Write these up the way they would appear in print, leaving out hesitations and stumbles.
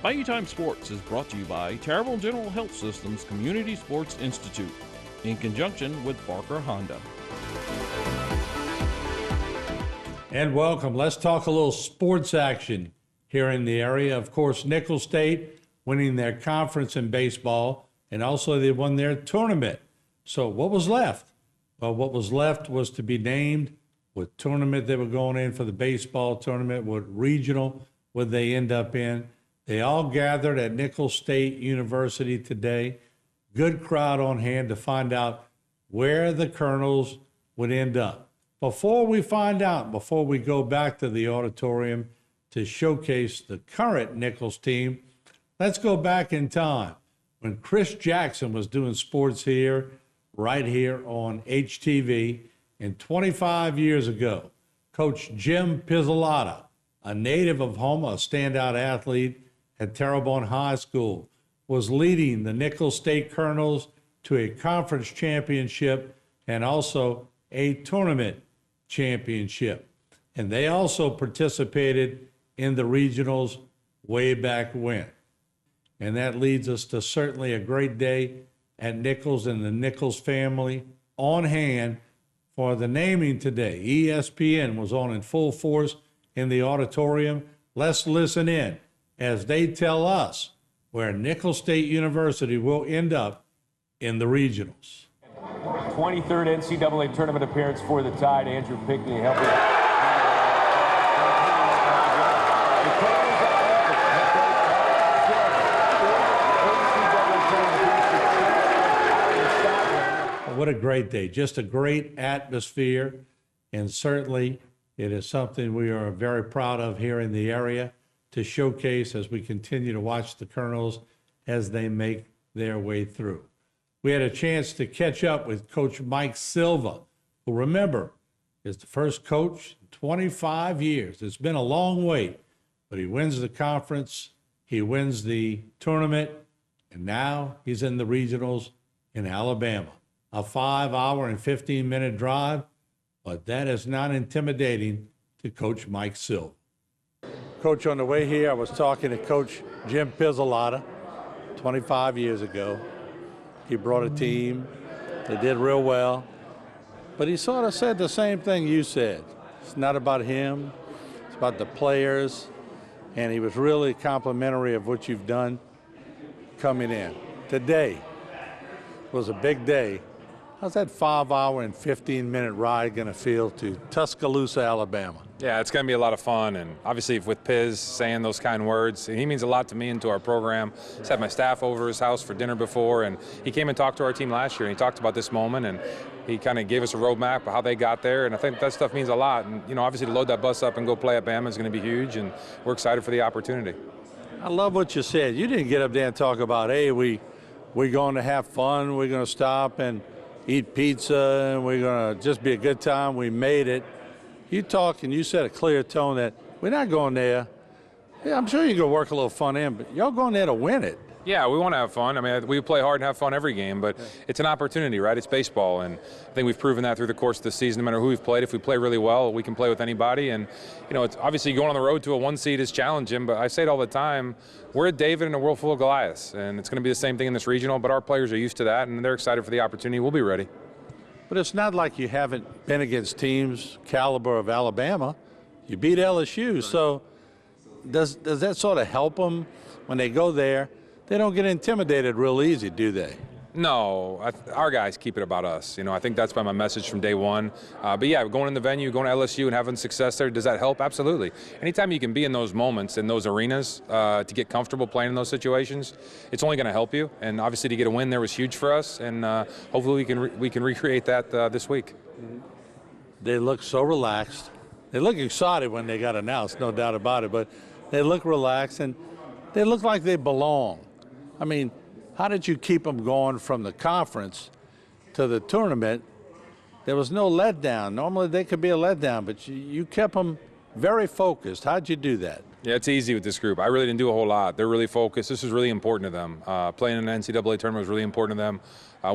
Bayou Time Sports is brought to you by Terrible General Health System's Community Sports Institute in conjunction with Barker Honda. And welcome. Let's talk a little sports action here in the area. Of course, Nicholls State winning their conference in baseball, and also they won their tournament. So what was left? Well, what was left was to be named what tournament they were going in for the baseball tournament, what regional would they end up in. They all gathered at Nicholls State University today. Good crowd on hand to find out where the Colonels would end up. Before we find out, before we go back to the auditorium to showcase the current Nicholls team, let's go back in time when Chris Jackson was doing sports here, right here on HTV. And 25 years ago, Coach Jim Pizzolata, a native of Houma, a standout athlete at Terrebonne High School, was leading the Nicholls State Colonels to a conference championship and also a tournament championship. And they also participated in the regionals way back when. And that leads us to certainly a great day at Nicholls and the Nicholls family on hand for the naming today. ESPN was on in full force in the auditorium. Let's listen in as they tell us where Nicholls State University will end up in the regionals. 23rd NCAA tournament appearance for the Tide. Andrew Pickney helping. What a great day. Just a great atmosphere, and certainly it is something we are very proud of here in the area to showcase as we continue to watch the Colonels as they make their way through. We had a chance to catch up with Coach Mike Silva, who, remember, is the first coach in 25 years. It's been a long wait, but he wins the conference, he wins the tournament, and now he's in the regionals in Alabama. A 5-hour and 15-minute drive, but that is not intimidating to Coach Mike Silva. Coach, on the way here, I was talking to Coach Jim Pizzolata 25 years ago. He brought a team. They did real well. But he sort of said the same thing you said. It's not about him. It's about the players. And he was really complimentary of what you've done coming in. Today was a big day. How's that 5-hour and 15-minute ride going to feel to Tuscaloosa, Alabama? Yeah, it's going to be a lot of fun, and obviously with Piz saying those kind words, he means a lot to me and to our program. He's had my staff over his house for dinner before, and he came and talked to our team last year, and he talked about this moment, and he kind of gave us a roadmap of how they got there, and I think that stuff means a lot. And, you know, obviously to load that bus up and go play at Bama is going to be huge, and we're excited for the opportunity. I love what you said. You didn't get up there and talk about, hey, we're going to have fun, we're going to stop and eat pizza, and we're going to just be a good time. We made it. You talked and you set a clear tone that we're not going there. Yeah, I'm sure you're going to work a little fun in, but y'all going there to win it. Yeah, we want to have fun. I mean, we play hard and have fun every game, but it's an opportunity, right? It's baseball, and I think we've proven that through the course of the season. No matter who we've played, if we play really well, we can play with anybody. And, you know, it's obviously going on the road to a 1 seed is challenging, but I say it all the time, we're a David in a world full of Goliaths, and it's going to be the same thing in this regional, but our players are used to that, and they're excited for the opportunity. We'll be ready. But it's not like you haven't been against teams caliber of Alabama. You beat LSU, so does that sort of help them when they go there? They don't get intimidated real easy, do they? No, our guys keep it about us. You know, I think that's been my message from day one. But yeah, going in the venue, going to LSU and having success there, does that help? Absolutely. Anytime you can be in those moments, in those arenas, to get comfortable playing in those situations, it's only going to help you. And obviously to get a win there was huge for us, and hopefully we can recreate that this week. They look so relaxed. They look excited when they got announced, no doubt about it, but they look relaxed and they look like they belong. I mean, how did you keep them going from the conference to the tournament? There was no letdown. Normally they could be a letdown, but you kept them very focused. How'd you do that? Yeah, it's easy with this group. I really didn't do a whole lot. They're really focused. This was really important to them. Playing in an NCAA tournament was really important to them.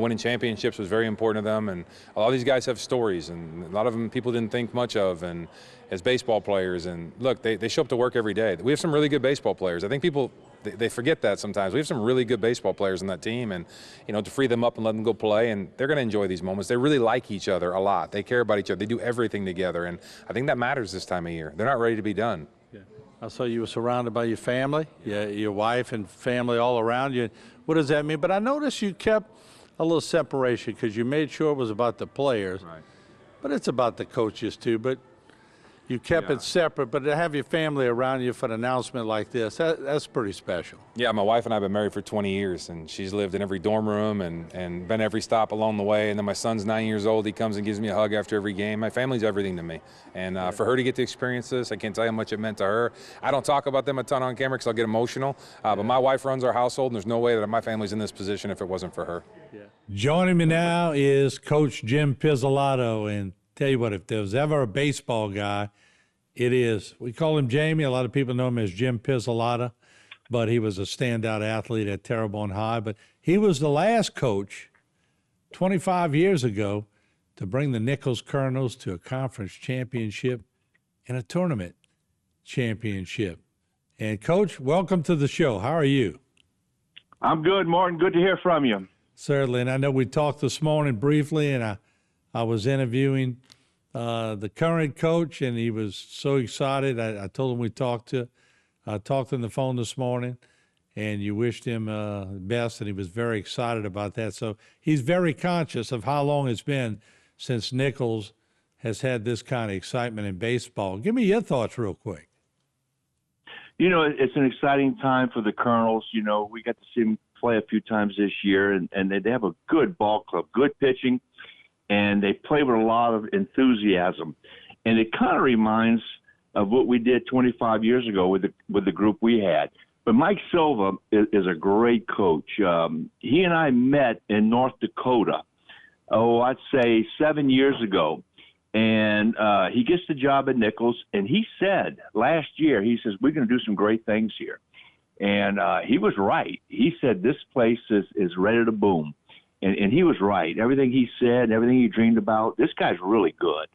Winning championships was very important to them. And a lot of these guys have stories, and a lot of them people didn't think much of, and as baseball players. And look, they show up to work every day. We have some really good baseball players. I think people they forget that sometimes. We have some really good baseball players on that team, and to free them up and let them go play, and they're going to enjoy these moments. They really like each other a lot. They care about each other. They do everything together, and I think that matters this time of year. They're not ready to be done. Yeah. I saw you were surrounded by your family, your wife and family all around you. What does that mean? But I noticed you kept a little separation because you made sure it was about the players, Right. but it's about the coaches too. But you kept it separate, but to have your family around you for an announcement like this, that's pretty special. Yeah, my wife and I have been married for 20 years, and she's lived in every dorm room and been every stop along the way. And then my son's 9 years old. He comes and gives me a hug after every game. My family's everything to me. And for her to get to experience this, I can't tell you how much it meant to her. I don't talk about them a ton on camera because I'll get emotional. But my wife runs our household, and there's no way that my family's in this position if it wasn't for her. Yeah. Joining me now is Coach Jim Pizzolato. And tell you what, if there was ever a baseball guy, it is. We call him Jamie. A lot of people know him as Jim Pizzolato, but he was a standout athlete at Terrebonne High. But he was the last coach 25 years ago to bring the Nicholls Colonels to a conference championship and a tournament championship. And, Coach, welcome to the show. How are you? I'm good, Martin. Good to hear from you. Certainly. And I know we talked this morning briefly, and I was interviewing the current coach, and he was so excited. I told him we talked on the phone this morning, and you wished him the best, and he was very excited about that. So he's very conscious of how long it's been since Nicholls has had this kind of excitement in baseball. Give me your thoughts real quick. It's an exciting time for the Colonels. We got to see them play a few times this year, and they have a good ball club, good pitching, and they play with a lot of enthusiasm. And it kind of reminds of what we did 25 years ago with the group we had. But Mike Silva is a great coach. He and I met in North Dakota, I'd say 7 years ago. And he gets the job at Nicholls, and he said last year, he says, we're going to do some great things here. And he was right. He said this place is ready to boom. And he was right. Everything he said, everything he dreamed about, this guy's really good.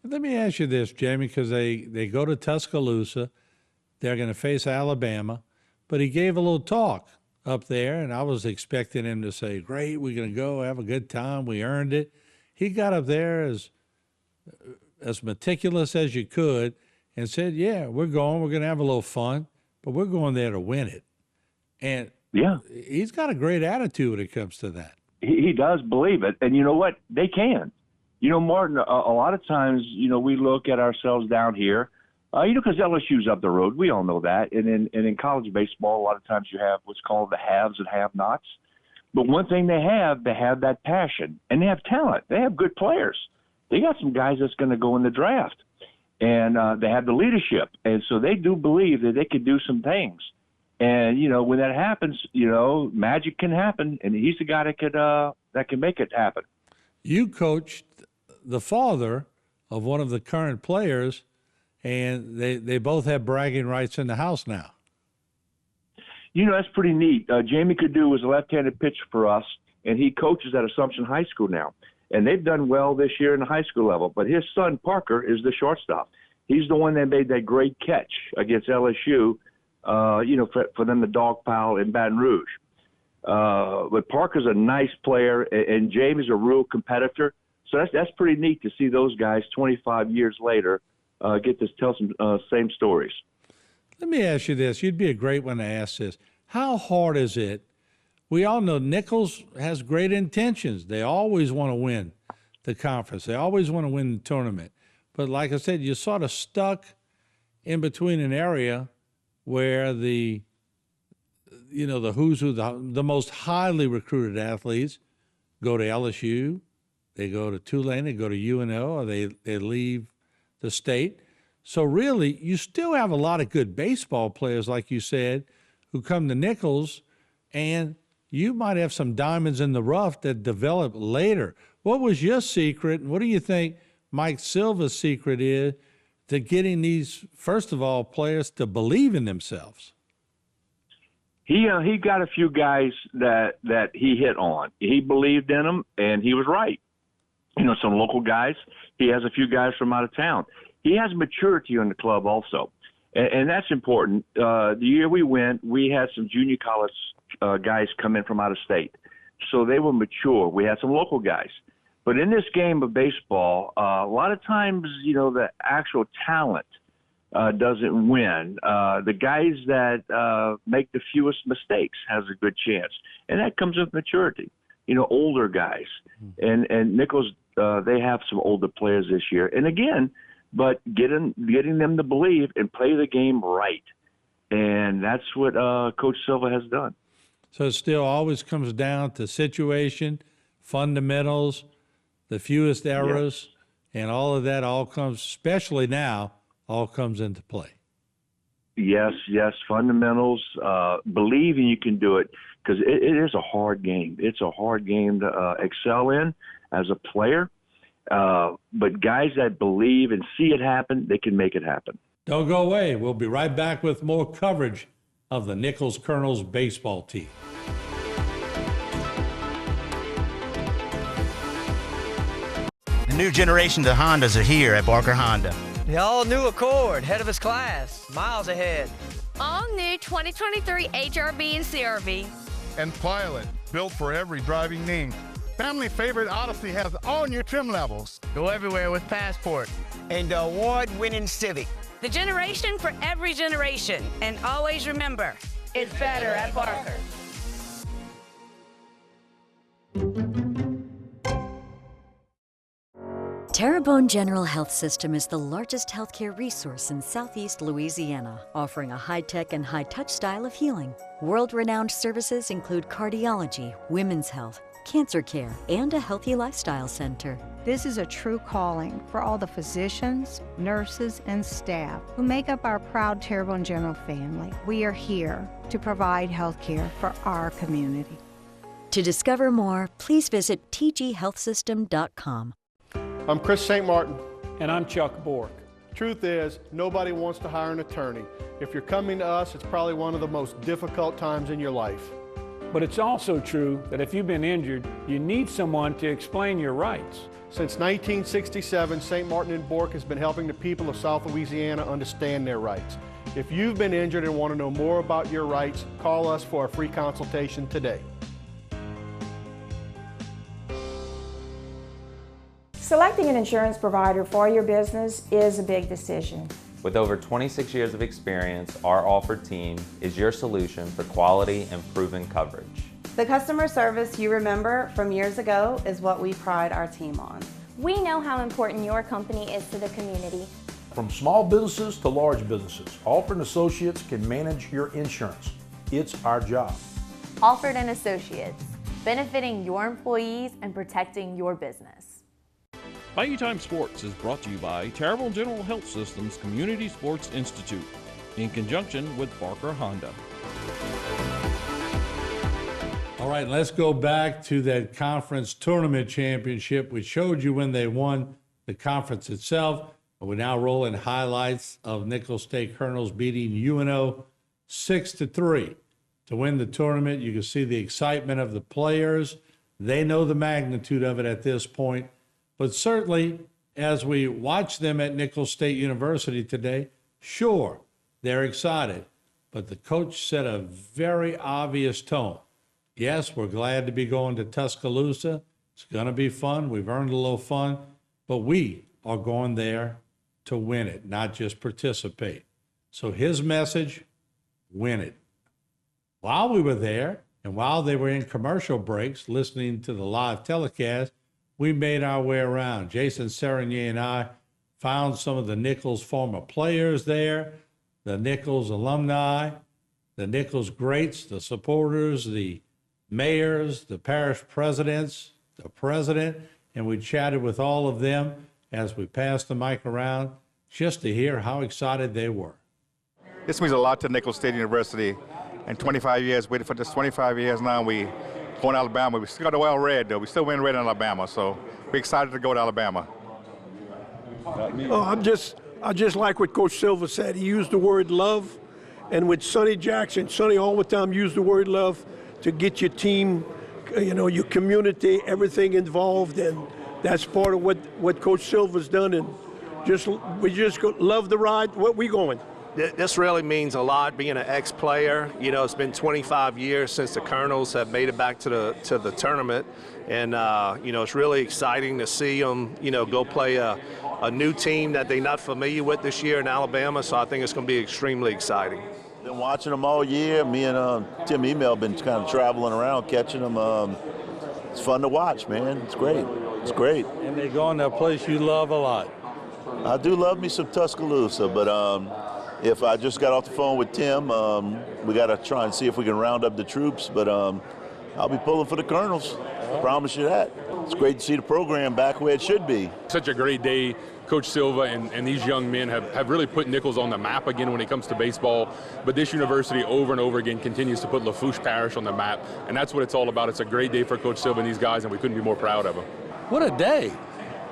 Let me ask you this, Jamie, because they go to Tuscaloosa. They're going to face Alabama. But he gave a little talk up there, and I was expecting him to say, great, we're going to go have a good time. We earned it. He got up there as meticulous as you could and said, yeah, we're going to have a little fun, but we're going there to win it. And yeah, he's got a great attitude when it comes to that. He does believe it. And you know what? They can. Martin, a lot of times, we look at ourselves down here, because LSU's up the road. We all know that. And in college baseball, a lot of times you have what's called the haves and have-nots. But one thing they have that passion, and they have talent. They have good players. They got some guys that's going to go in the draft, and they have the leadership. And so they do believe that they could do some things. And, when that happens, magic can happen, and he's the guy that can make it happen. You coached the father of one of the current players, and they both have bragging rights in the house now. That's pretty neat. Jamie Cadu was a left-handed pitcher for us, and he coaches at Assumption High School now. And they've done well this year in the high school level. But his son, Parker, is the shortstop. He's the one that made that great catch against LSU, for them to dogpile in Baton Rouge. But Parker's a nice player, and Jamie's a real competitor. So that's pretty neat to see those guys 25 years later get to tell some same stories. Let me ask you this. You'd be a great one to ask this. How hard is it? We all know Nicholls has great intentions. They always want to win the conference. They always want to win the tournament. But like I said, you're sort of stuck in between an area where the who's who, the most highly recruited athletes go to LSU, they go to Tulane, they go to UNO, or they leave the state. So really, you still have a lot of good baseball players, like you said, who come to Nicholls, and you might have some diamonds in the rough that develop later. What was your secret, and what do you think Mike Silva's secret is to getting these, first of all, players to believe in themselves? He got a few guys that he hit on. He believed in them, and he was right. Some local guys. He has a few guys from out of town. He has maturity in the club also. And that's important. The year we went, we had some junior college guys come in from out of state. So they were mature. We had some local guys. But in this game of baseball, a lot of times, the actual talent doesn't win. The guys that make the fewest mistakes has a good chance. And that comes with maturity, older guys. And Nicholls, they have some older players this year. And again, but getting them to believe and play the game right. And that's what Coach Silva has done. So it still always comes down to situation, fundamentals, the fewest errors, and all of that all comes, especially now, all comes into play. Yes, fundamentals, believing you can do it, because it is a hard game. It's a hard game to excel in as a player. But guys that believe and see it happen, they can make it happen. Don't go away. We'll be right back with more coverage of the Nicholls Colonels baseball team. The new generation of Hondas are here at Barker Honda. The all-new Accord, head of its class, miles ahead. All new 2023 HRV and CRV. And Pilot, built for every driving need. Family favorite Odyssey has all new trim levels. Go everywhere with Passport. And the award-winning Civic. The generation for every generation. And always remember, it's better at Barker. Terrebonne General Health System is the largest healthcare resource in Southeast Louisiana, offering a high-tech and high-touch style of healing. World-renowned services include cardiology, women's health, cancer care, and a healthy lifestyle center. This is a true calling for all the physicians, nurses, and staff who make up our proud Terrebonne General family. We are here to provide health care for our community. To discover more, please visit tghealthsystem.com. I'm Chris St. Martin. And I'm Chuck Bork. Truth is, nobody wants to hire an attorney. If you're coming to us, it's probably one of the most difficult times in your life. But it's also true that if you've been injured, you need someone to explain your rights. Since 1967, St. Martin and Bork has been helping the people of South Louisiana understand their rights. If you've been injured and want to know more about your rights, call us for a free consultation today. Selecting an insurance provider for your business is a big decision. With over 26 years of experience, our offered team is your solution for quality and proven coverage. The customer service you remember from years ago is what we pride our team on. We know how important your company is to the community. From small businesses to large businesses, Alford & Associates can manage your insurance. It's our job. Alford & Associates, benefiting your employees and protecting your business. Bayou Time Sports is brought to you by Terrebonne General Health System's Community Sports Institute in conjunction with Barker Honda. All right, let's go back to that conference tournament championship. We showed you when they won the conference itself. We're now rolling highlights of Nicholls State Colonels beating UNO 6-3 to win the tournament. You can see the excitement of the players. They know the magnitude of it at this point. But certainly, as we watch them at Nicholls State University today, sure, they're excited. But the coach set a very obvious tone. Yes, we're glad to be going to Tuscaloosa. It's going to be fun. We've earned a little fun. But we are going there to win it, not just participate. So his message, win it. While we were there, and while they were in commercial breaks listening to the live telecast, we made our way around. Jason Serenier and I found some of the Nicholls former players there, the Nicholls alumni, the Nicholls greats, the supporters, the mayors, the parish presidents, the president, and we chatted with all of them as we passed the mic around just to hear how excited they were. This means a lot to Nicholls State University. And 25 years, waited for this 25 years now, we going to Alabama. We still got the well red, though. We still win red in Alabama, so we're excited to go to Alabama. Oh, I just like what Coach Silva said. He used the word love, and with Sonny Jackson, Sonny all the time used the word love to get your team, your community, everything involved, and that's part of what Coach Silva's done. And we just love the ride. Where we going? This really means a lot, being an ex-player. You know, it's been 25 years since the Colonels have made it back to the tournament, and you know, it's really exciting to see them, you know, go play a new team that they're not familiar with this year in Alabama. So I think it's going to be extremely exciting. Been watching them all year. Me and Tim Email been kind of traveling around, catching them. It's fun to watch, man. It's great. It's great. And they're going to a place you love a lot. I do love me some Tuscaloosa, but if I just got off the phone with Tim, we got to try and see if we can round up the troops, but I'll be pulling for the Colonels. I promise you that. It's great to see the program back where it should be. Such a great day. Coach Silva and these young men have really put Nicholls on the map again when it comes to baseball. But this university over and over again continues to put Lafourche Parish on the map, and that's what it's all about. It's a great day for Coach Silva and these guys, and we couldn't be more proud of them. What a day.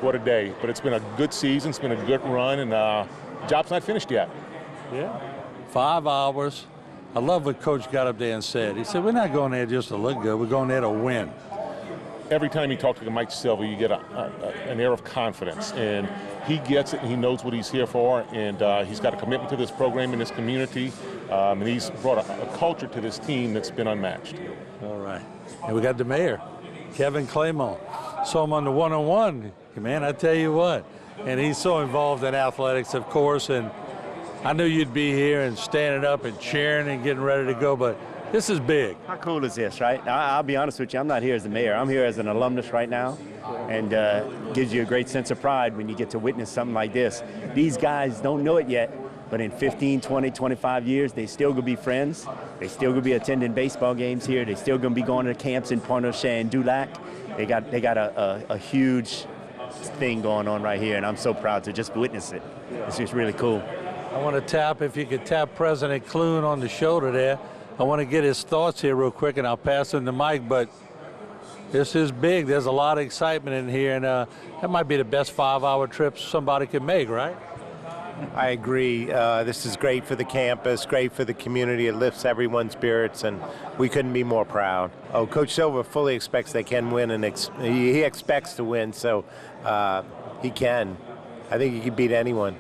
What a day. But it's been a good season. It's been a good run, and the job's not finished yet. Yeah. 5 hours. I love what Coach got up there and said. He said, we're not going there just to look good. We're going there to win. Every time you talk to Mike Silva, you get an air of confidence, and he gets it, and he knows what he's here for, and he's got a commitment to this program and this community, and he's brought a culture to this team that's been unmatched. All right. And we got the mayor, Kevin Claymont. Saw him on the one-on-one. Man, I tell you what. And he's so involved in athletics, of course, and I knew you'd be here and standing up and cheering and getting ready to go, but this is big. How cool is this, right? I'll be honest with you, I'm not here as the mayor. I'm here as an alumnus right now, and gives you a great sense of pride when you get to witness something like this. These guys don't know it yet, but in 15, 20, 25 years, they still gonna be friends. They still gonna be attending baseball games here. They still gonna be going to camps in Pointe-aux-Trembles and Dulac. They got a huge thing going on right here, and I'm so proud to just witness it. It's just really cool. I want to tap, if you could tap President Clune on the shoulder there. I want to get his thoughts here real quick, and I'll pass him the mic, but this is big. There's a lot of excitement in here, and that might be the best 5-hour trip somebody can make, right? I agree. This is great for the campus, great for the community. It lifts everyone's spirits, and we couldn't be more proud. Oh, Coach Silva fully expects they can win, and he expects to win, so he can. I think he can beat anyone.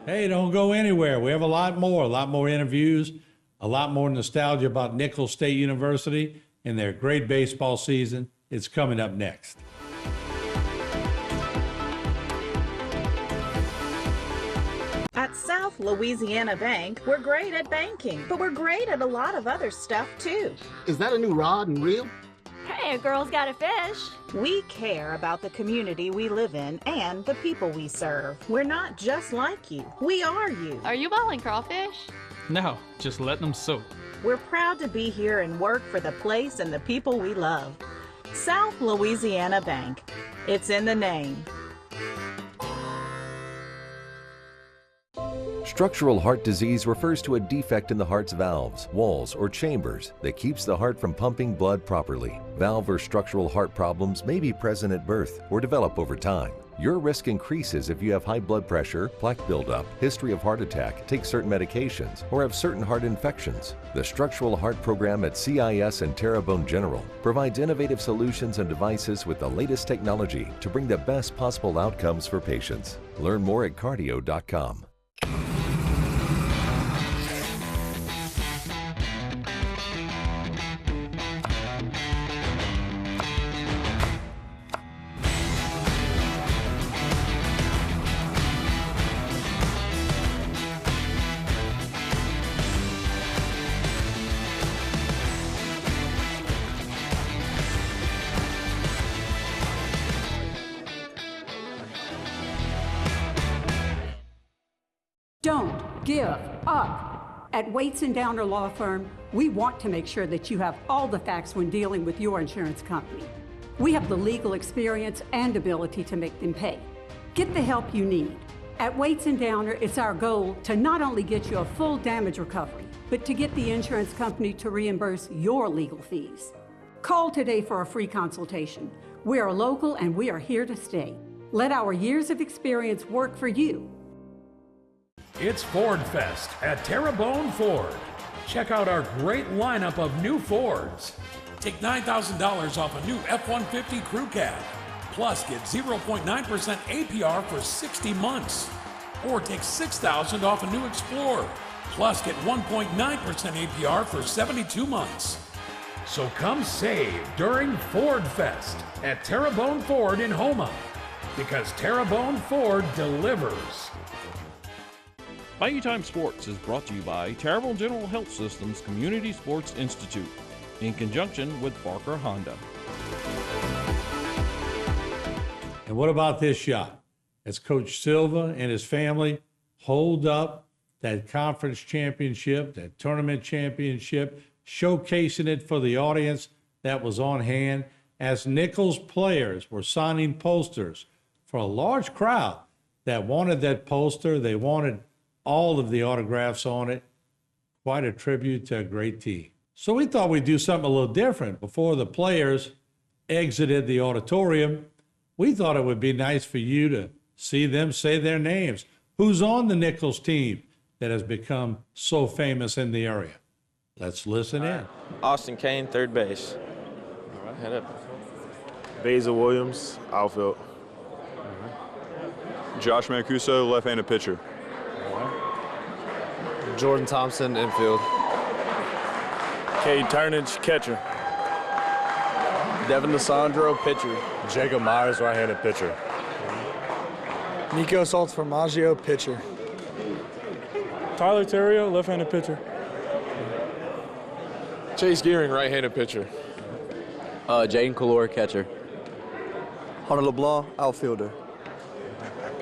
Hey, don't go anywhere. We have a lot more interviews, a lot more nostalgia about Nicholls State University and their great baseball season. It's coming up next. At South Louisiana Bank, we're great at banking, but we're great at a lot of other stuff too. Is that a new rod and reel? Hey, a girl's got a fish. We care about the community we live in and the people we serve. We're not just like you. We are you. Are you balling crawfish? No, just letting them soak. We're proud to be here and work for the place and the people we love. South Louisiana Bank. It's in the name. Structural heart disease refers to a defect in the heart's valves, walls, or chambers that keeps the heart from pumping blood properly. Valve or structural heart problems may be present at birth or develop over time. Your risk increases if you have high blood pressure, plaque buildup, history of heart attack, take certain medications, or have certain heart infections. The Structural Heart Program at CIS and Terrebonne General provides innovative solutions and devices with the latest technology to bring the best possible outcomes for patients. Learn more at cardio.com. Don't give up. At Waits & Downer Law Firm, we want to make sure that you have all the facts when dealing with your insurance company. We have the legal experience and ability to make them pay. Get the help you need. At Waits & Downer, it's our goal to not only get you a full damage recovery, but to get the insurance company to reimburse your legal fees. Call today for a free consultation. We are local and we are here to stay. Let our years of experience work for you. It's Ford Fest at Terrebonne Ford. Check out our great lineup of new Fords. Take $9,000 off a new F-150 Crew Cab. Plus, get 0.9% APR for 60 months. Or take $6,000 off a new Explorer. Plus, get 1.9% APR for 72 months. So come save during Ford Fest at Terrebonne Ford in Houma, because Terrebonne Ford delivers. Bayou Time Sports is brought to you by Terrebonne General Health System's Community Sports Institute in conjunction with Barker Honda. And what about this shot? As Coach Silva and his family hold up that conference championship, that tournament championship, showcasing it for the audience that was on hand as Nicholls players were signing posters for a large crowd that wanted that poster. They wanted all of the autographs on it. Quite a tribute to a great team. So we thought we'd do something a little different. Before the players exited the auditorium, we thought it would be nice for you to see them say their names. Who's on the Nicholls team that has become so famous in the area? Let's listen in. Austin Kane, third base. All right, head up. Basil Williams, outfield. Josh Mancuso, left-handed pitcher. Jordan Thompson, infield. Cade Turnage, catcher. Devin DeSandro, pitcher. Jacob Myers, right-handed pitcher. Nico Saltzformaggio, pitcher. Tyler Terrio, left-handed pitcher. Chase Gearing, right-handed pitcher. Jaden Calor, catcher. Hunter LeBlanc, outfielder.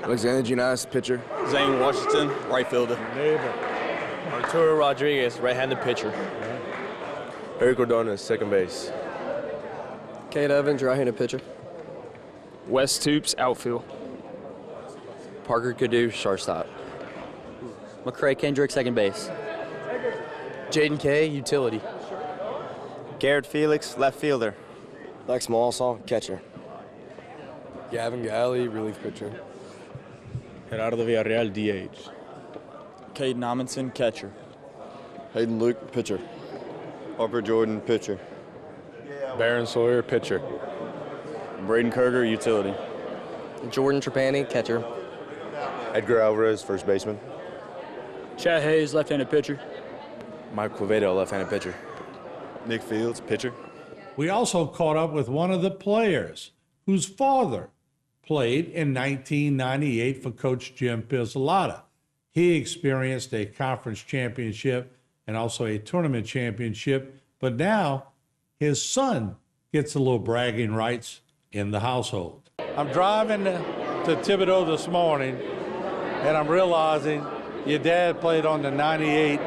Alexander Giannis, pitcher. Zane Washington, right fielder. Arturo Rodriguez, right-handed pitcher. Eric Ordonez, second base. Kate Evans, right-handed pitcher. Wes Toops, outfield. Parker Cadu, shortstop. McCray Kendrick, second base. Jaden Kay, utility. Garrett Felix, left fielder. Lex Malsall, catcher. Gavin Galley, relief pitcher. Gerardo Villarreal, DH. Caden Amundsen, catcher. Hayden Luke, pitcher. Harper Jordan, pitcher. Baron Sawyer, pitcher. Braden Kerger, utility. Jordan Trapani, catcher. Edgar Alvarez, first baseman. Chad Hayes, left-handed pitcher. Mike Quevedo, left-handed pitcher. Nick Fields, pitcher. We also caught up with one of the players whose father played in 1998 for Coach Jim Pizzolata. He experienced a conference championship and also a tournament championship, but now his son gets a little bragging rights in the household. I'm driving to Thibodaux this morning, and I'm realizing your dad played on the 98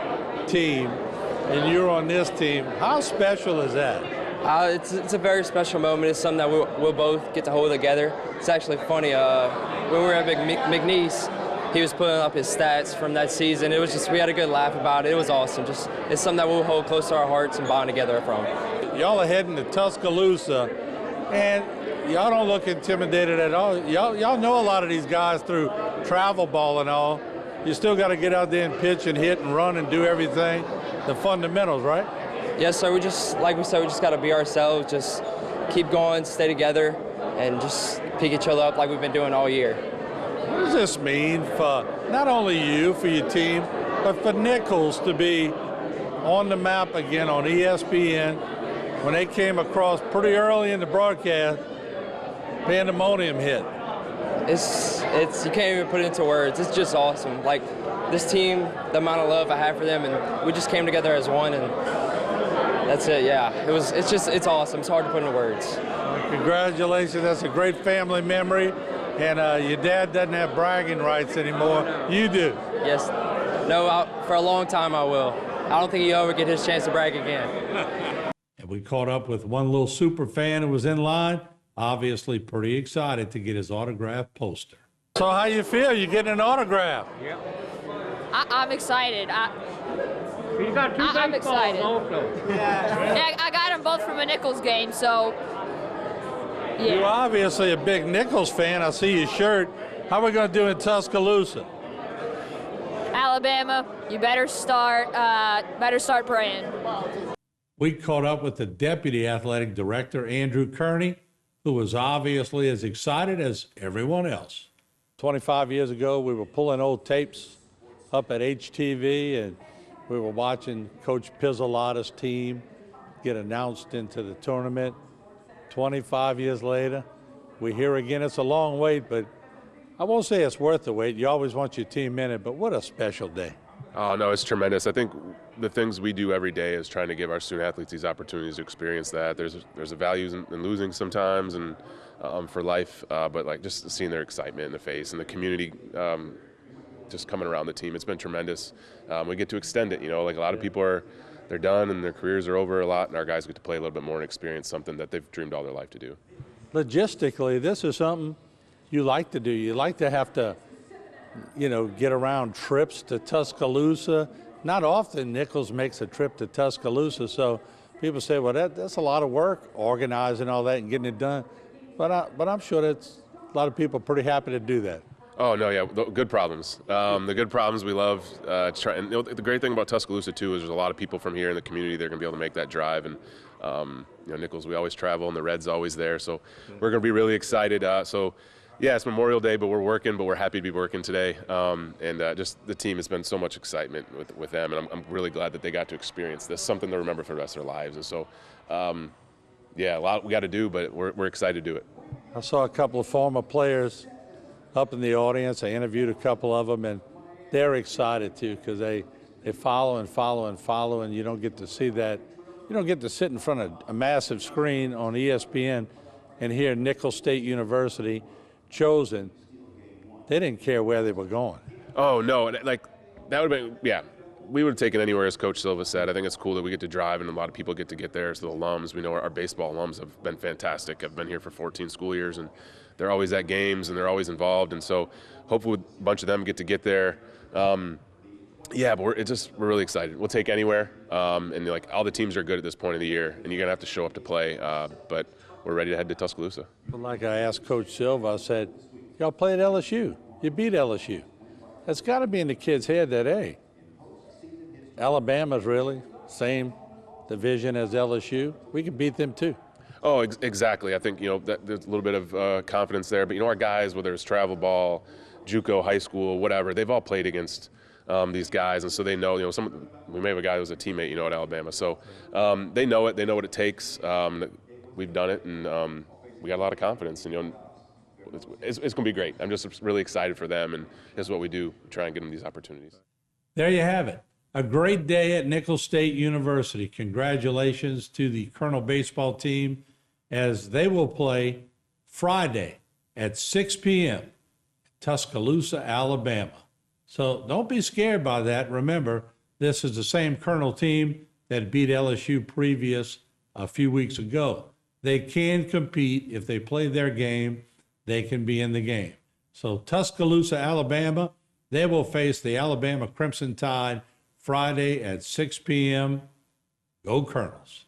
team, and you're on this team. How special is that? It's a very special moment. It's something that we'll both get to hold together. It's actually funny. When we were at McNeese, he was putting up his stats from that season. It was just, we had a good laugh about it. It was awesome. Just, it's something that we'll hold close to our hearts and bond together from. Y'all are heading to Tuscaloosa, and y'all don't look intimidated at all. Y'all know a lot of these guys through travel ball and all. You still got to get out there and pitch and hit and run and do everything, the fundamentals, right? Yes, sir. We just, like we said, we just got to be ourselves, just keep going, stay together, and just pick each other up like we've been doing all year. What does this mean for not only you, for your team, but for Nicholls to be on the map again on ESPN when they came across pretty early in the broadcast, pandemonium hit? It's you can't even put it into words. It's just awesome. Like, this team, the amount of love I have for them, and we just came together as one, and that's it. Yeah, it's awesome. It's hard to put into words. Congratulations. That's a great family memory. And your dad doesn't have bragging rights anymore. You do. Yes. No, for a long time I will. I don't think he'll ever get his chance to brag again. And we caught up with one little super fan who was in line, obviously pretty excited to get his autographed poster. So how you feel? You getting an autograph? Yeah. I'm excited. You got two I'm excited. Also. Yeah, I got them both from a Nicholls game, so yeah. You're obviously a big Nicholls fan. I see your shirt. How are we going to do in Tuscaloosa? Alabama, you better start praying. We caught up with the Deputy Athletic Director, Andrew Kearney, who was obviously as excited as everyone else. 25 years ago, we were pulling old tapes up at HTV, and We were watching Coach Pizzolato's team get announced into the tournament. 25 years later, we're here again. It's a long wait, but I won't say it's worth the wait. You always want your team in it, but what a special day. Oh, no, it's tremendous. I think the things we do every day is trying to give our student athletes these opportunities to experience that. There's a value in losing sometimes and for life, but like just seeing their excitement in the face and the community just coming around the team, it's been tremendous. We get to extend it, like a lot of people they're done and their careers are over a lot, and our guys get to play a little bit more and experience something that they've dreamed all their life to do. Logistically, this is something you like to do. You like to have to, get around trips to Tuscaloosa. Not often Nicholls makes a trip to Tuscaloosa, so people say, well, that's a lot of work, organizing all that and getting it done. But I'm sure that's a lot of people are pretty happy to do that. Oh, no, yeah, good problems. The good problems we love. And the great thing about Tuscaloosa, too, is there's a lot of people from here in the community that are going to be able to make that drive. And, Nicholls, we always travel, and the Red's always there. So we're going to be really excited. Yeah, it's Memorial Day, but we're working, but we're happy to be working today. Just the team has been so much excitement with them, and I'm really glad that they got to experience this, something to remember for the rest of their lives. And so, a lot we got to do, but we're excited to do it. I saw a couple of former players up in the audience. I interviewed a couple of them, and they're excited too because they follow and follow and follow, and you don't get to see that. You don't get to sit in front of a massive screen on ESPN and hear Nicholls State University chosen. They didn't care where they were going. Oh, no, like that would have been, yeah. We would have taken anywhere, as Coach Silva said. I think it's cool that we get to drive, and a lot of people get to get there. So the alums, we know our baseball alums have been fantastic. I've been here for 14 school years, and they're always at games, and they're always involved. And so hopefully a bunch of them get to get there. But we're really excited. We'll take anywhere. And all the teams are good at this point of the year, and you're going to have to show up to play. But we're ready to head to Tuscaloosa. Well, like I asked Coach Silva, I said, y'all played LSU. You beat LSU. That's got to be in the kid's head that, hey, Alabama's really same division as LSU. We can beat them too. Oh, exactly. I think, that there's a little bit of confidence there. But, our guys, whether it's travel ball, JUCO, high school, whatever, they've all played against these guys. And so they know, we may have a guy who was a teammate, at Alabama. So they know it. They know what it takes. We've done it, and we got a lot of confidence. And, it's going to be great. I'm just really excited for them, and this is what we do, try and get them these opportunities. There you have it. A great day at Nicholls State University. Congratulations to the Colonel baseball team as they will play Friday at 6 p.m. Tuscaloosa, Alabama. So don't be scared by that. Remember, this is the same Colonel team that beat LSU previous a few weeks ago. They can compete. If they play their game, they can be in the game. So Tuscaloosa, Alabama, they will face the Alabama Crimson Tide Friday at 6 p.m. Go Colonels.